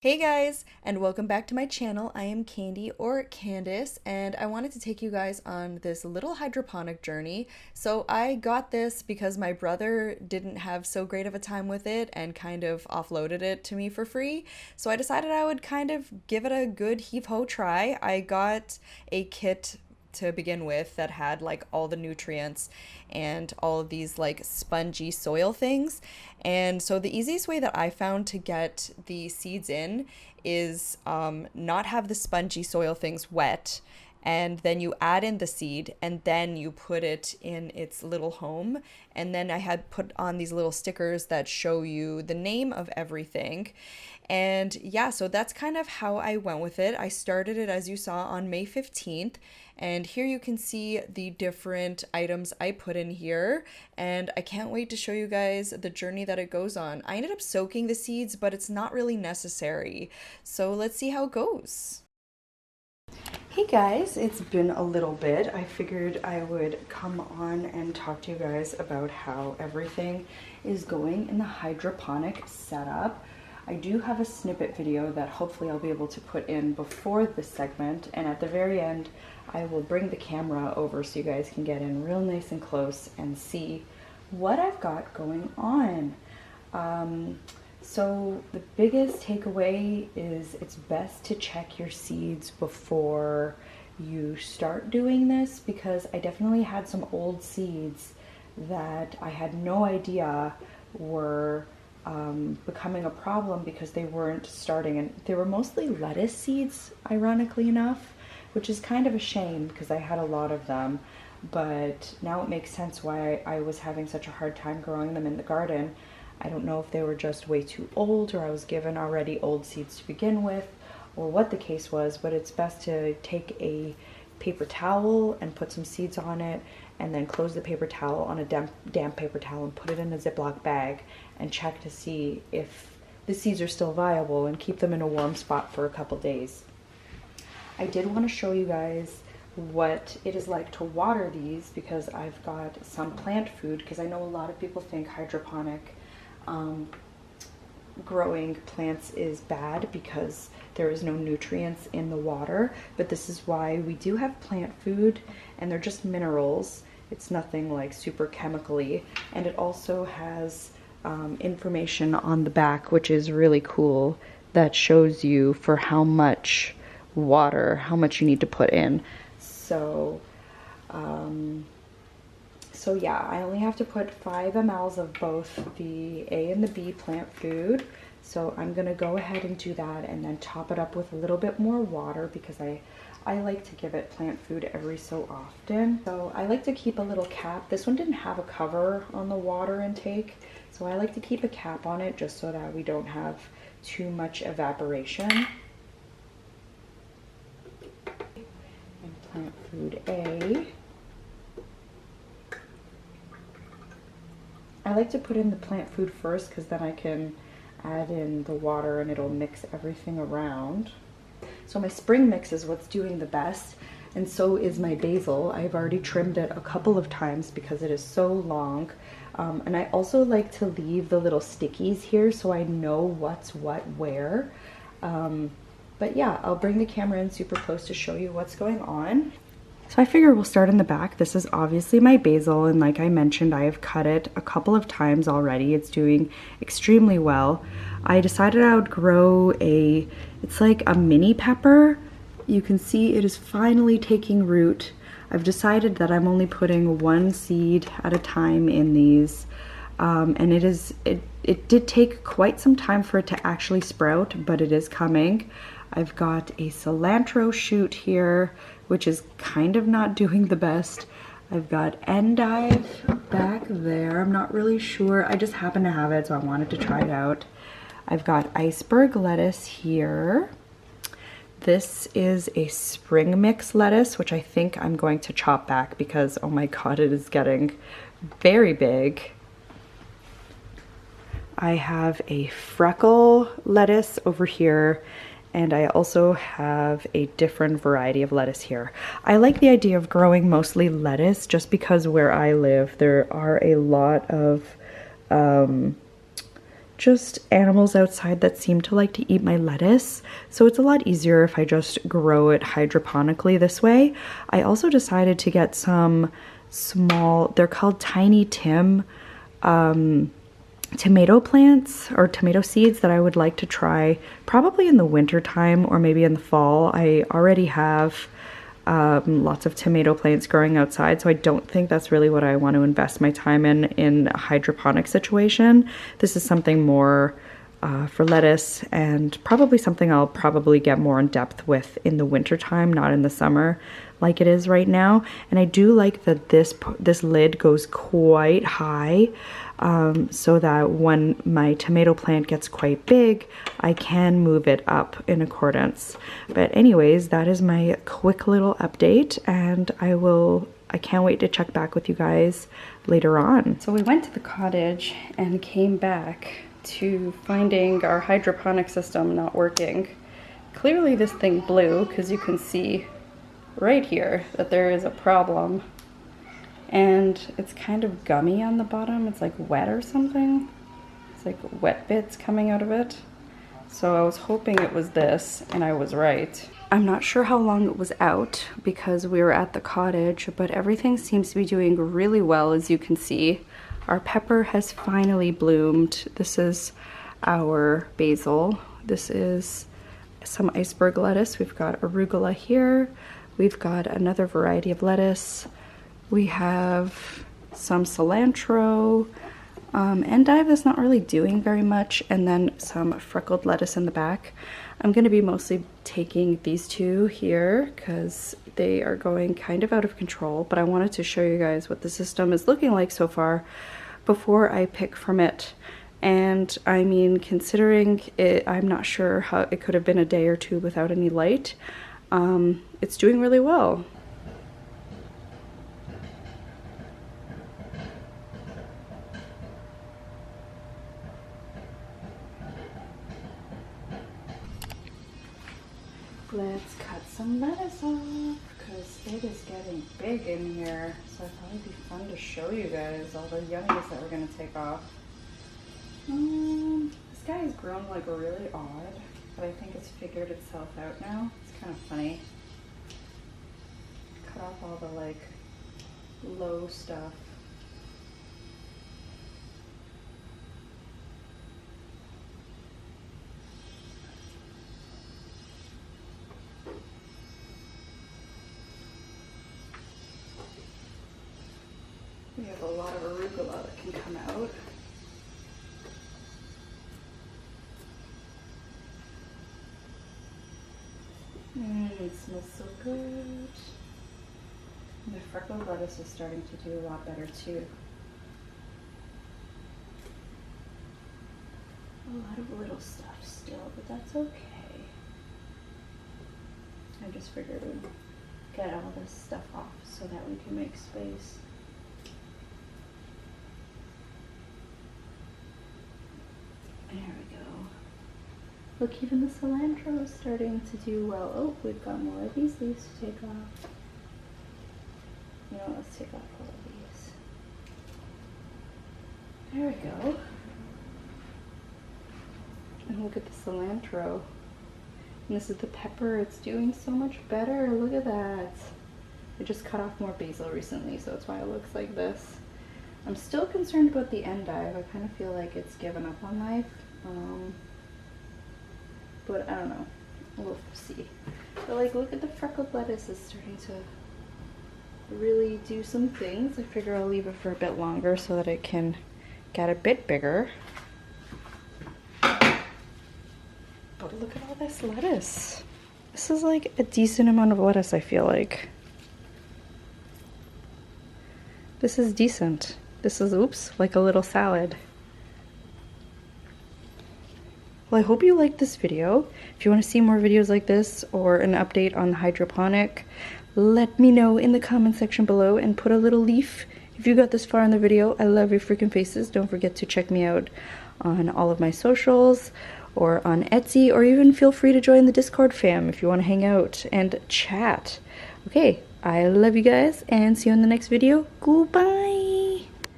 Hey guys, and welcome back to my channel. I am Candy or Candice, and I wanted to take you guys on this little hydroponic journey. So I got this because my brother didn't have so great of a time with it and kind of offloaded it to me for free. So I decided I would kind of give it a good heave-ho try. I got a kit to begin with that had like all the nutrients and all of these like spongy soil things. And so the easiest way that I found to get the seeds in is not have the spongy soil things wet, and then you add in the seed and then you put it in its little home. And then I had put on these little stickers that show you the name of everything. And yeah, so that's kind of how I went with it. I started it, as you saw, on May 15th. And here you can see the different items I put in here. And I can't wait to show you guys the journey that it goes on. I ended up soaking the seeds, but it's not really necessary. So let's see how it goes. Hey guys, it's been a little bit. I figured I would come on and talk to you guys about how everything is going in the hydroponic setup. I do have a snippet video that hopefully I'll be able to put in before this segment, and at the very end I will bring the camera over so you guys can get in real nice and close and see what I've got going on. So the biggest takeaway is it's best to check your seeds before you start doing this, because I definitely had some old seeds that I had no idea were becoming a problem because they weren't starting, and they were mostly lettuce seeds, ironically enough, which is kind of a shame because I had a lot of them. But now it makes sense why I was having such a hard time growing them in the garden. I don't know if they were just way too old, or I was given already old seeds to begin with, or what the case was, but it's best to take a paper towel and put some seeds on it, and then close the paper towel on a damp paper towel and put it in a Ziploc bag and check to see if the seeds are still viable, and keep them in a warm spot for a couple days. I did want to show you guys what it is like to water these, because I've got some plant food, because I know a lot of people think hydroponic growing plants is bad because there is no nutrients in the water, but this is why we do have plant food, and they're just minerals. It's nothing like super chemically, and it also has information on the back, which is really cool, that shows you for how much water, how much you need to put in. So yeah, I only have to put 5 mLs of both the A and the B plant food. So I'm gonna go ahead and do that, and then top it up with a little bit more water, because I like to give it plant food every so often. So I like to keep a little cap. This one didn't have a cover on the water intake, so I like to keep a cap on it just so that we don't have too much evaporation. And plant food A. I like to put in the plant food first, because then I can add in the water and it'll mix everything around. So my spring mix is what's doing the best, and so is my basil. I've already trimmed it a couple of times because it is so long. And I also like to leave the little stickies here so I know what's what where. But yeah, I'll bring the camera in super close to show you what's going on. So I figure we'll start in the back. This is obviously my basil, and like I mentioned, I have cut it a couple of times already. It's doing extremely well. I decided I would grow it's like a mini pepper. You can see it is finally taking root. I've decided that I'm only putting 1 seed at a time in these. And it did take quite some time for it to actually sprout, but it is coming. I've got a cilantro shoot here, which is kind of not doing the best. I've got endive back there. I'm not really sure. I just happen to have it, so I wanted to try it out. I've got iceberg lettuce here. This is a spring mix lettuce, which I think I'm going to chop back because, oh my god, it is getting very big. I have a freckle lettuce over here, and I also have a different variety of lettuce here. I like the idea of growing mostly lettuce just because where I live there are a lot of just animals outside that seem to like to eat my lettuce. So it's a lot easier if I just grow it hydroponically this way. I also decided to get some small, they're called Tiny Tim tomato plants or tomato seeds that I would like to try probably in the winter time or maybe in the fall. I already have lots of tomato plants growing outside, so I don't think that's really what I want to invest my time in a hydroponic situation. This is something more for lettuce and probably something I'll probably get more in depth with in the winter time, not in the summer like it is right now. And I do like that this lid goes quite high, so that when my tomato plant gets quite big, I can move it up in accordance. But anyways, that is my quick little update, and I can't wait to check back with you guys later on. So we went to the cottage and came back to finding our hydroponic system not working. Clearly this thing blew, because you can see right here that there is a problem. And it's kind of gummy on the bottom. It's like wet or something. It's like wet bits coming out of it. So I was hoping it was this, and I was right. I'm not sure how long it was out because we were at the cottage, but everything seems to be doing really well, as you can see. Our pepper has finally bloomed. This is our basil. This is some iceberg lettuce. We've got arugula here. We've got another variety of lettuce. We have some cilantro, endive is not really doing very much, and then some freckled lettuce in the back. I'm going to be mostly taking these two here because they are going kind of out of control, but I wanted to show you guys what the system is looking like so far before I pick from it. And I mean, considering it, I'm not sure how it could have been a day or two without any light. It's doing really well. Let's cut some lettuce off because it is getting big in here. So I thought it'd be fun to show you guys all the yummies that we're going to take off. This guy has grown like really odd, but I think it's figured itself out now. It's kind of funny. Cut off all the like low stuff. We have a lot of arugula that can come out. It smells so good. And the freckled lettuce is starting to do a lot better too. A lot of little stuff still, but that's okay. I just figured we'd get all this stuff off so that we can make space. There we go. Look, even the cilantro is starting to do well. Oh, we've got more of these leaves to take off. You know, let's take off all of these. There we go. And look at the cilantro. And this is the pepper. It's doing so much better. Look at that. I just cut off more basil recently, so that's why it looks like this. I'm still concerned about the endive. I kind of feel like it's given up on life. But I don't know. We'll see. But like, look at the freckled lettuce is starting to really do some things. I figure I'll leave it for a bit longer so that it can get a bit bigger. But look at all this lettuce. This is like a decent amount of lettuce, I feel like. This is decent. This is, oops, like a little salad. Well, I hope you liked this video. If you want to see more videos like this or an update on the hydroponic, let me know in the comment section below and put a little leaf if you got this far in the video. I love your freaking faces. Don't forget to check me out on all of my socials or on Etsy, or even feel free to join the Discord fam if you want to hang out and chat. Okay, I love you guys and see you in the next video. Goodbye.